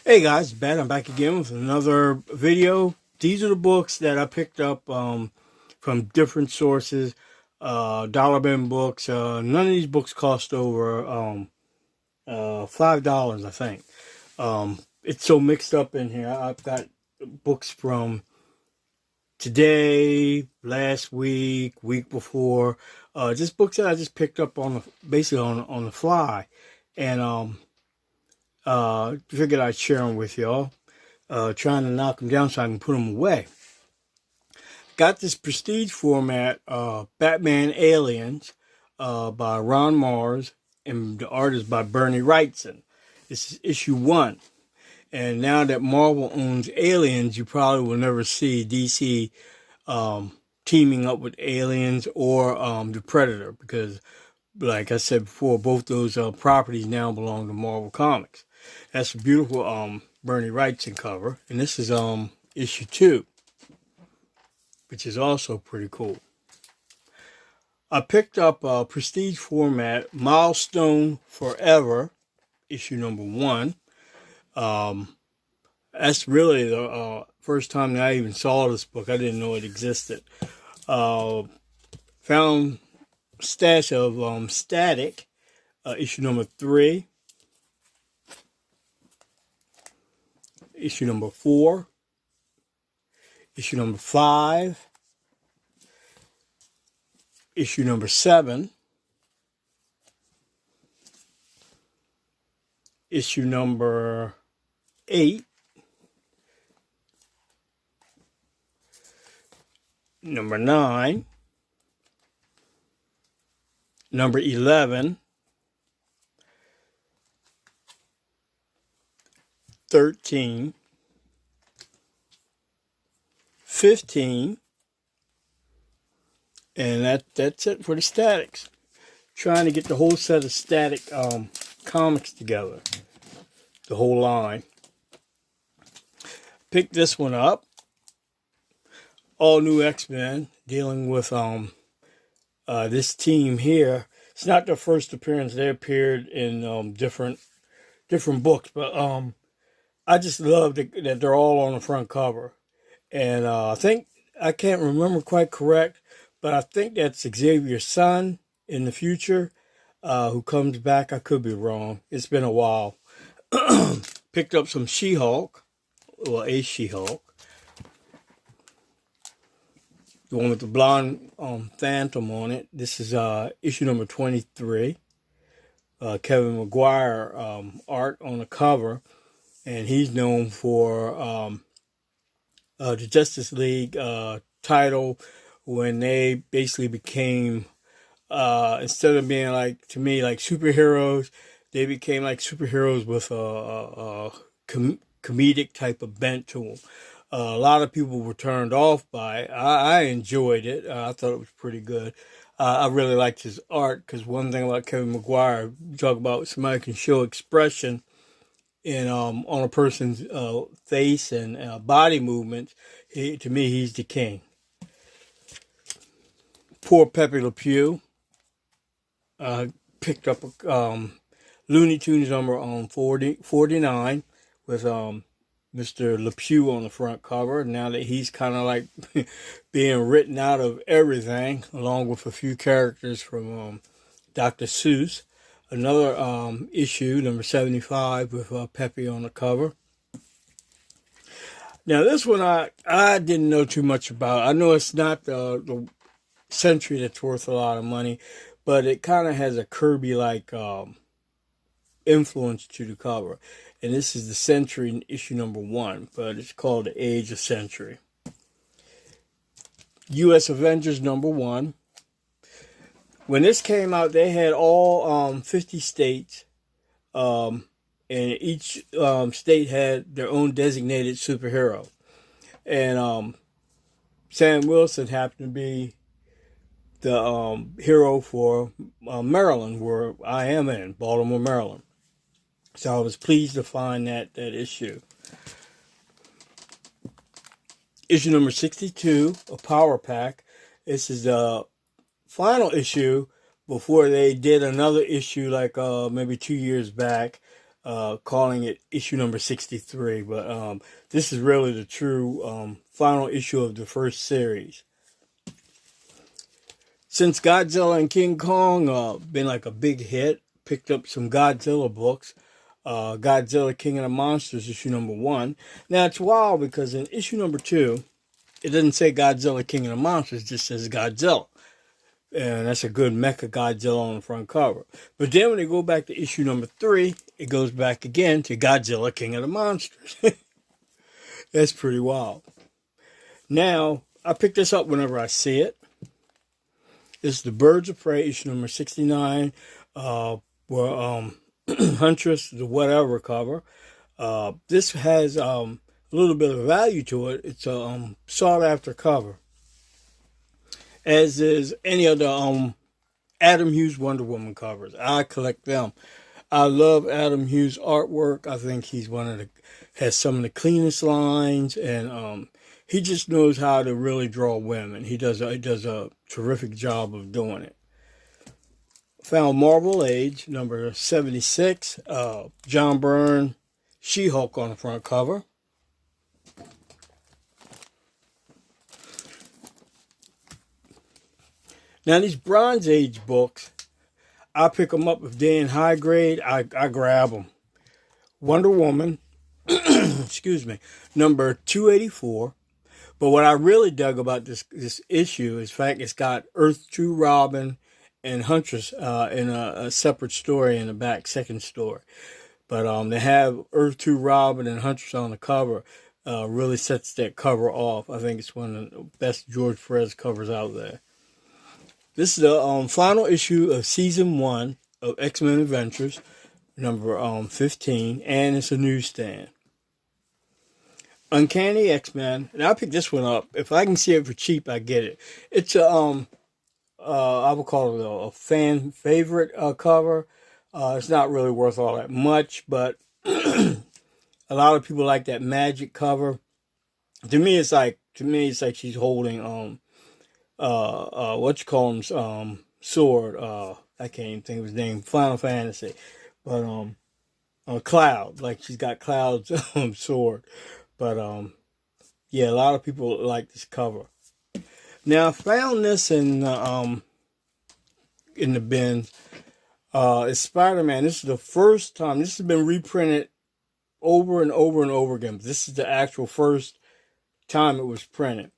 Hey guys, Ben. I'm back again with another video. These are the books that I picked up from different sources. Dollar Bin books. None of these books cost over $5, I think. It's so mixed up in here. I've got books from today, last week, week before. Just books that I just picked up basically on the fly, and figured I'd share them with y'all. Trying to knock them down so I can put them away. Got this prestige format, Batman Aliens, by Ron Marz, and the art is by Bernie Wrightson. This is issue 1. And now that Marvel owns Aliens, you probably will never see DC teaming up with Aliens or the Predator, because, like I said before, both those properties now belong to Marvel Comics. That's a beautiful Bernie Wrightson cover, and this is issue 2, which is also pretty cool. I picked up a prestige format Milestone Forever, issue number 1. That's really the first time that I even saw this book. I didn't know it existed. Found stash of Static, issue number 3. Issue number 4, issue number 5, issue number 7, issue number 8, number 9, number 11, 13, 15, and that's it for the Statics. Trying to get the whole set of Static comics together, the whole line. Picked this one up, All New X-Men, dealing with this team here. It's not their first appearance. They appeared in different books, but I just love that they're all on the front cover. And I can't remember quite correct, but I think that's Xavier's son in the future who comes back. I could be wrong. It's been a while. Picked up some She-Hulk, well, a She-Hulk. The one with the blonde phantom on it. This is issue number 23. Kevin Maguire art on the cover. And he's known for the Justice League title when they basically became, instead of being like superheroes, they became like superheroes with a comedic type of bent to them. A lot of people were turned off by it. I enjoyed it. I thought it was pretty good. I really liked his art, because one thing about Kevin Maguire, you talk about somebody can show expression in on a person's face and body movements. To me, he's the king. Poor Pepe Le Pew. Picked up a Looney Tunes number 49 with Mr. Le Pew on the front cover. Now that he's kind of like being written out of everything, along with a few characters from Dr. Seuss. Another issue, number 75, with Pepe on the cover. Now, this one I didn't know too much about. I know it's not the Century that's worth a lot of money, but it kind of has a Kirby-like influence to the cover. And this is the Century in issue number 1, but it's called The Age of Century. U.S. Avengers number 1. When this came out, they had all 50 states, and each state had their own designated superhero. And Sam Wilson happened to be the hero for Maryland, where I am in, Baltimore, Maryland. So I was pleased to find that issue. Issue number 62, a Power Pack. This is the final issue before they did another issue like maybe 2 years back calling it issue number 63. But this is really the true final issue of the first series. Since Godzilla and King Kong been like a big hit, picked up some Godzilla books. Godzilla King of the Monsters, issue number 1. Now it's wild because in issue number 2, it doesn't say Godzilla King of the Monsters, it just says Godzilla. And that's a good Mecha Godzilla on the front cover. But then when they go back to issue number 3, it goes back again to Godzilla King of the Monsters. That's pretty wild. Now, I pick this up whenever I see it. It's the Birds of Prey, issue number 69, where Huntress, the whatever cover. This has a little bit of value to it. It's a sought after cover, as is any of the Adam Hughes Wonder Woman covers. I collect them. I love Adam Hughes artwork. I think he's has some of the cleanest lines, and he just knows how to really draw women. He does a terrific job of doing it. Found Marvel Age, number 76, John Byrne, She-Hulk on the front cover. Now these Bronze Age books, I pick them up if they're in high grade, I grab them. Wonder Woman, excuse me, number 284. But what I really dug about this issue is the fact it's got Earth 2 Robin and Huntress in a separate story in the back, second story. But they have Earth 2 Robin and Huntress on the cover. Really sets that cover off. I think it's one of the best George Perez covers out there. This is the final issue of season 1 of X-Men Adventures, number 15, and it's a newsstand. Uncanny X-Men, and I picked this one up. If I can see it for cheap, I get it. It's a I would call it a fan favorite cover. It's not really worth all that much, but a lot of people like that magic cover. To me, it's like she's holding what you call him sword. I can't even think of his name. Final Fantasy, but Cloud, like she's got Cloud's sword. But yeah, a lot of people like this cover. Now I found this in the bin. It's Spider-Man. This is the first time. This has been reprinted over and over and over again. This is the actual first time it was printed.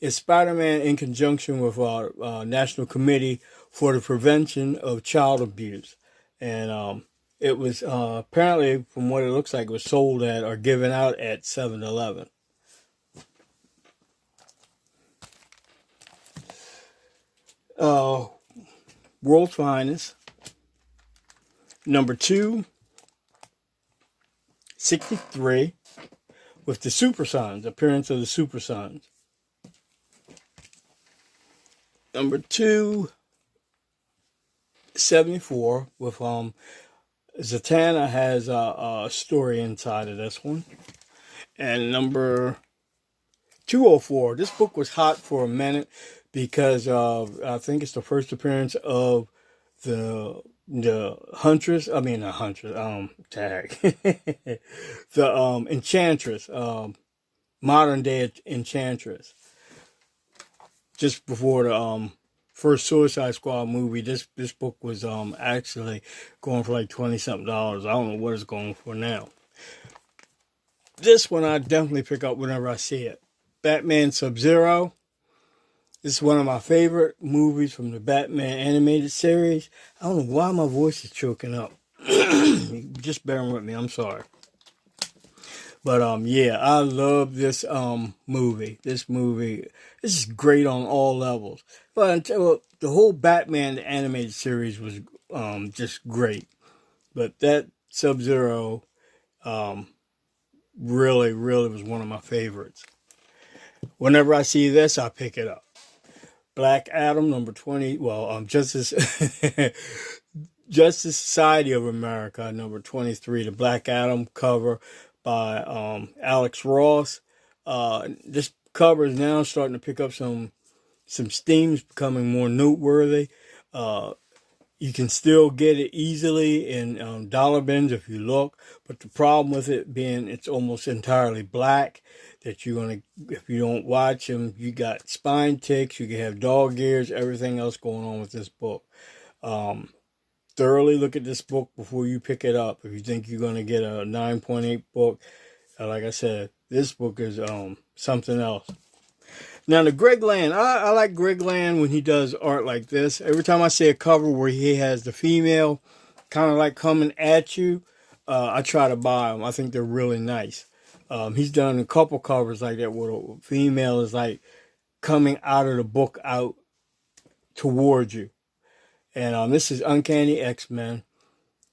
It's Spider-Man in conjunction with National Committee for the Prevention of Child Abuse. And it was apparently, from what it looks like, it was sold at or given out at 7-Eleven. World's Finest, number 263, with the Super Sons, appearance of the Super Sons. Number 274 with Zatanna has a story inside of this one. And number 204, this book was hot for a minute because I think it's the first appearance of the Huntress, I mean not Huntress, tag. The Enchantress, modern day Enchantress. Just before the first Suicide Squad movie, this book was actually going for like $20-something. I don't know what it's going for now. This one I definitely pick up whenever I see it. Batman Sub-Zero. This is one of my favorite movies from the Batman animated series. I don't know why my voice is choking up. Just bear with me, I'm sorry. But yeah, I love this movie. This is great on all levels. But until the whole Batman animated series was just great. But that Sub-Zero really was one of my favorites. Whenever I see this, I pick it up. Black Adam, number 20. Well, Justice Society of America, number 23. The Black Adam cover by Alex Ross. This cover is now starting to pick up some steam, becoming more noteworthy. You can still get it easily in dollar bins if you look, but the problem with it being it's almost entirely black, that you're gonna, if you don't watch them, you got spine ticks, you can have dog ears, everything else going on with this book. Thoroughly look at this book before you pick it up. If you think you're gonna get a 9.8 book, like I said, this book is something else. Now, the Greg Land, I like Greg Land when he does art like this. Every time I see a cover where he has the female kind of like coming at you, I try to buy them. I think they're really nice. He's done a couple covers like that where the female is like coming out of the book out towards you. And this is Uncanny X-Men,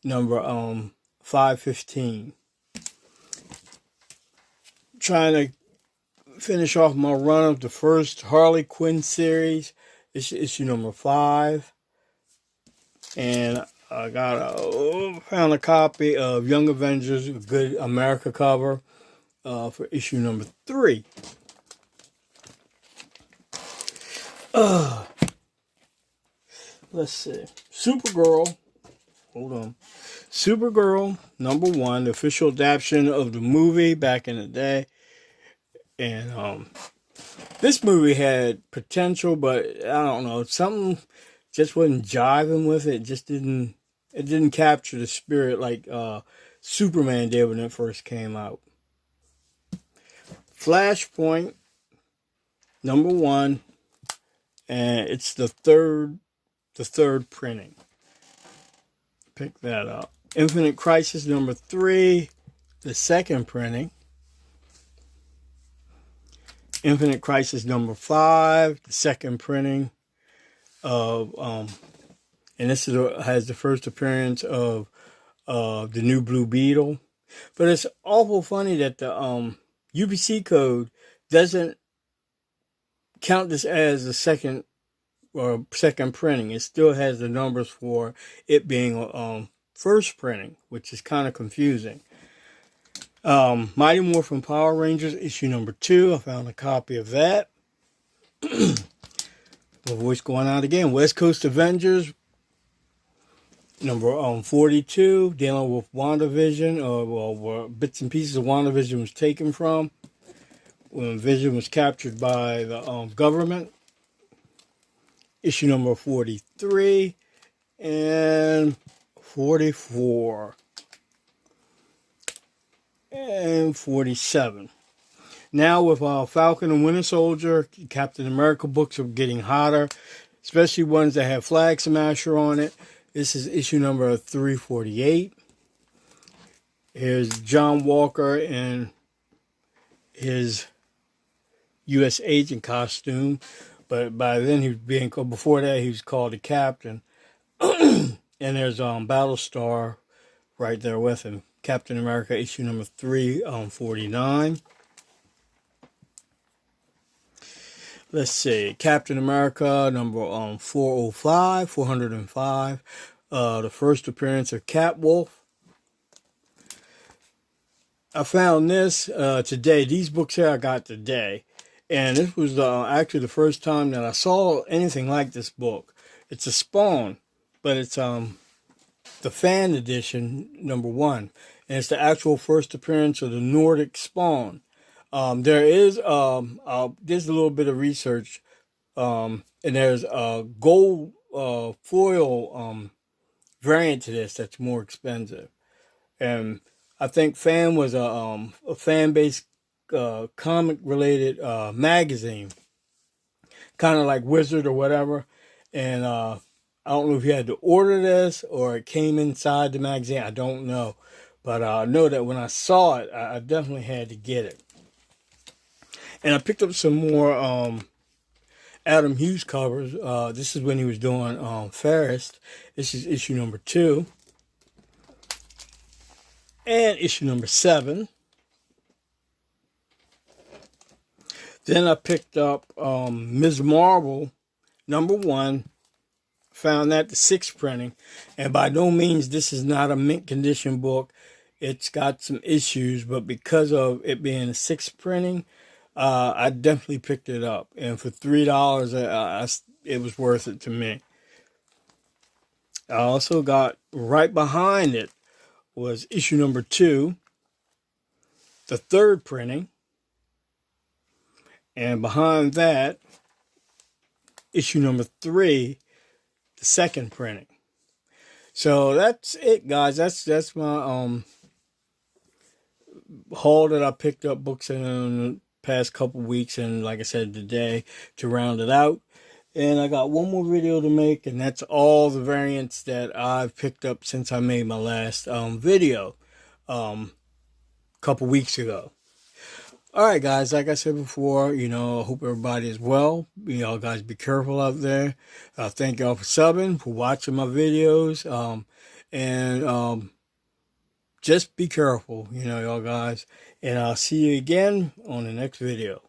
number 515. Trying to finish off my run of the first Harley Quinn series. This is issue number 5. And I found a copy of Young Avengers, a Good America cover for issue number 3. Let's see. Supergirl. Hold on. Supergirl, number 1, the official adaptation of the movie back in the day. And this movie had potential, but I don't know, something just wasn't jiving with it. It didn't capture the spirit like Superman did when it first came out. Flashpoint, number 1, and it's the third printing. Pick that up. Infinite Crisis, number 3, the second printing. Infinite Crisis number 5, the second printing of, and this has the first appearance of the new Blue Beetle. But it's awful funny that the UPC code doesn't count this as the second printing. It still has the numbers for it being first printing, which is kind of confusing. Mighty Morphin Power Rangers, issue number 2. I found a copy of that. My voice going out again. West Coast Avengers, number 42, dealing with WandaVision, where bits and pieces of WandaVision was taken from when Vision was captured by the government. Issue number 43 and 44. And 47. Now with Falcon and Winter Soldier, Captain America books are getting hotter, especially ones that have Flag Smasher on it. This is issue number 348. Here's John Walker in his U.S. agent costume, but by then before that he was called the Captain. And there's Battlestar right there with him. Captain America, issue number 349. Let's see. Captain America, number 405. The first appearance of Catwolf. I found this today. These books here I got today. And this was actually the first time that I saw anything like this book. It's a Spawn, but it's the fan edition, number 1. And it's the actual first appearance of the Nordic Spawn. There's a little bit of research, and there's a gold foil variant to this that's more expensive. And I think Fan was a fan-based comic-related magazine, kind of like Wizard or whatever. And I don't know if you had to order this or it came inside the magazine. I don't know. But I know that when I saw it, I definitely had to get it. And I picked up some more Adam Hughes covers. This is when he was doing Ferris. This is issue number 2. And issue number 7. Then I picked up Ms. Marvel, number 1. Found that the 6th printing. And by no means, this is not a mint condition book. It's got some issues, but because of it being a 6th printing, I definitely picked it up. And for $3, it was worth it to me. I also got right behind it was issue number 2, the third printing. And behind that, issue number 3, the second printing. So that's it, guys. That's my haul that I picked up books in the past couple weeks, and like I said, today to round it out. And I got one more video to make, and that's all the variants that I've picked up since I made my last video couple weeks ago. All right, guys, like I said before, I hope everybody is well. Guys, be careful out there. Thank y'all for subbing, for watching my videos. And just be careful, y'all guys. And I'll see you again on the next video.